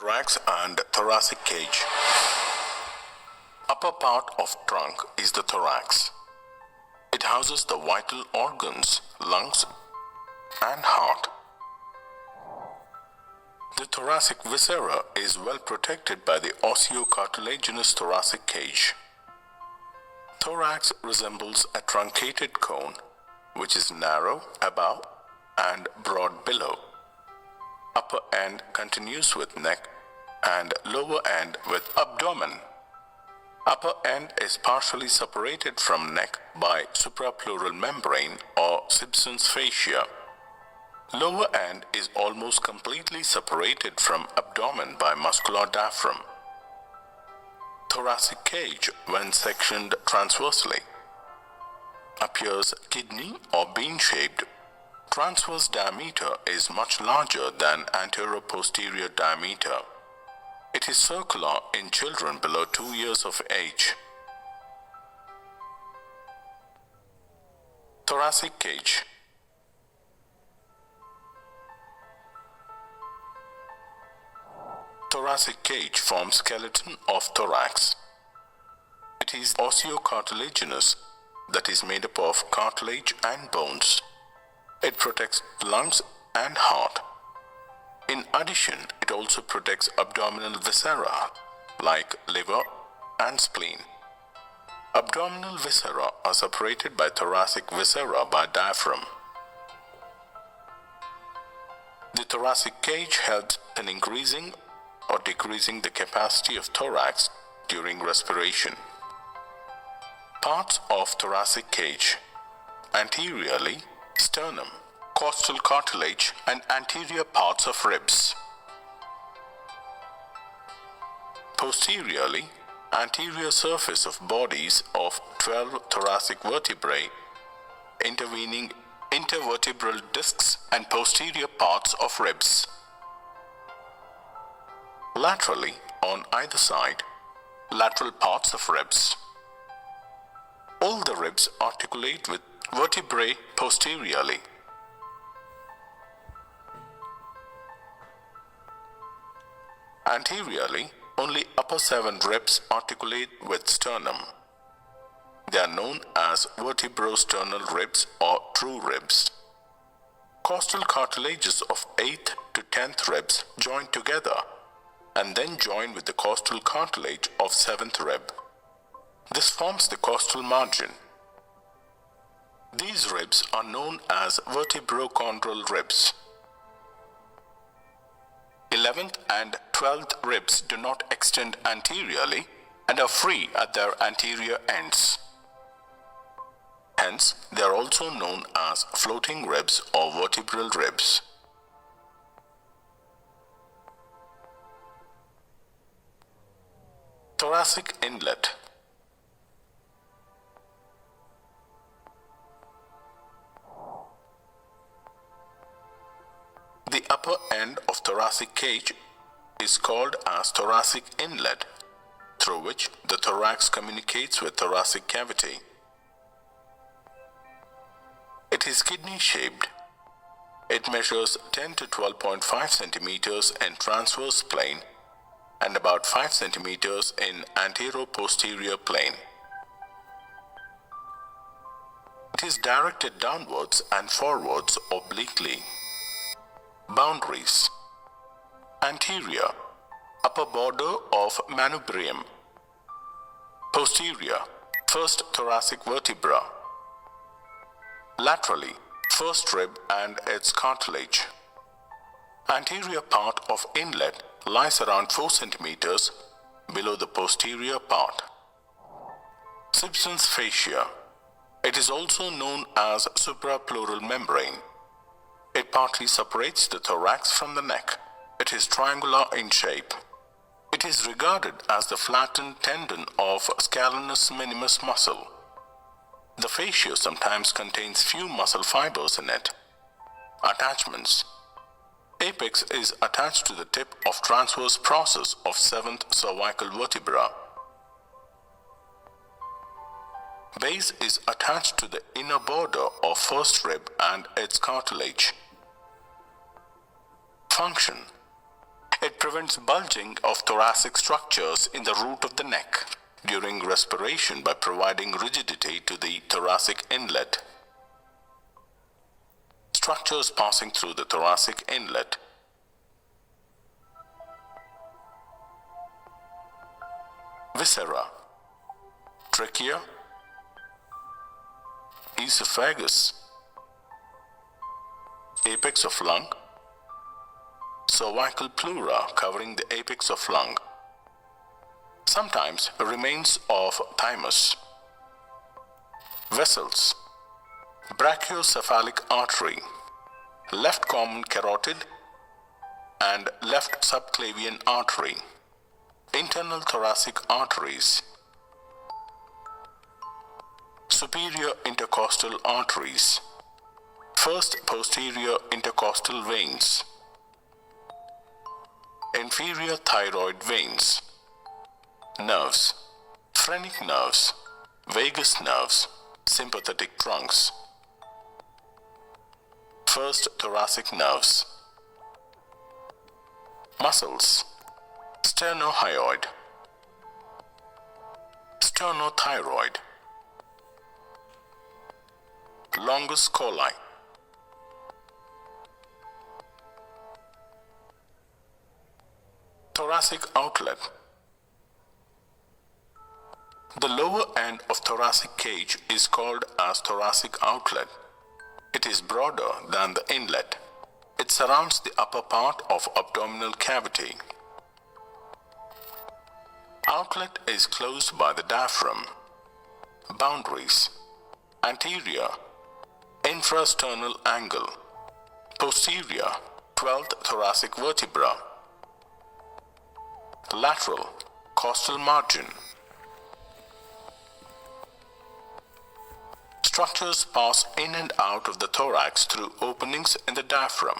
Thorax and thoracic cage. Upper part of trunk is the thorax. It houses the vital organs, lungs and heart. The thoracic viscera is well protected by the osteocartilaginous thoracic cage. Thorax resembles a truncated cone, which is narrow above and broad below. Upper end continues with neck and lower end with abdomen. Upper end is partially separated from neck by suprapleural membrane or Simpson's fascia. Lower end is almost completely separated from abdomen by muscular diaphragm. Thoracic cage, when sectioned transversely, appears kidney or bean-shaped. Transverse diameter is much larger than antero-posterior diameter. It is circular in children below 2 years of age. Thoracic cage. Thoracic cage forms skeleton of thorax. It is osteocartilaginous, that is made up of cartilage and bones. It protects lungs and heart. In addition, it also protects abdominal viscera like liver and spleen. Abdominal viscera are separated by thoracic viscera by diaphragm. The thoracic cage helps in increasing or decreasing the capacity of thorax during respiration. Parts of thoracic cage: anteriorly, sternum, costal cartilage and anterior parts of ribs. Posteriorly, anterior surface of bodies of 12 thoracic vertebrae, intervening intervertebral discs and posterior parts of ribs. Laterally, on either side, lateral parts of ribs. All the ribs articulate with vertebrae posteriorly. Anteriorly, only upper 7 ribs articulate with sternum. They are known as vertebrosternal ribs or true ribs. Costal cartilages of 8th to 10th ribs join together and then join with the costal cartilage of 7th rib. This forms the costal margin. These ribs are known as vertebrochondral ribs. 11th and 12th ribs do not extend anteriorly and are free at their anterior ends. Hence, they are also known as floating ribs or vertebral ribs. Thoracic inlet. The upper end of thoracic cage is called as thoracic inlet, through which the thorax communicates with thoracic cavity. It is kidney-shaped. It measures 10 to 12.5 centimeters in transverse plane and about 5 centimeters in antero-posterior plane. It is directed downwards and forwards obliquely. Boundaries: anterior, upper border of manubrium. Posterior, first thoracic vertebra. Laterally, first rib and its cartilage. Anterior part of inlet lies around 4 centimeters below the posterior part. Simpson's fascia. It is also known as suprapleural membrane. It partly separates the thorax from the neck. It is triangular in shape. It is regarded as the flattened tendon of scalenus minimus muscle. The fascia sometimes contains few muscle fibers in it. Attachments: apex is attached to the tip of transverse process of 7th cervical vertebra. Base is attached to the inner border of first rib and its cartilage. Function: It prevents bulging of thoracic structures in the root of the neck during respiration by providing rigidity to the thoracic inlet. Structures passing through the thoracic inlet. Viscera, trachea, esophagus, apex of lung, cervical pleura covering the apex of lung, sometimes remains of thymus. Vessels, brachiocephalic artery, left common carotid and left subclavian artery, internal thoracic arteries, superior intercostal arteries, first posterior intercostal veins, inferior thyroid veins, nerves, phrenic nerves, vagus nerves, sympathetic trunks, first thoracic nerves, muscles, sternohyoid, sternothyroid, longus colli, thoracic outlet. The lower end of thoracic cage is called as thoracic outlet. It is broader than the inlet. It surrounds the upper part of abdominal cavity. Outlet is closed by the diaphragm. Boundaries: anterior, infrasternal angle, posterior, 12th thoracic vertebra, lateral, costal margin. Structures pass in and out of the thorax through openings in the diaphragm.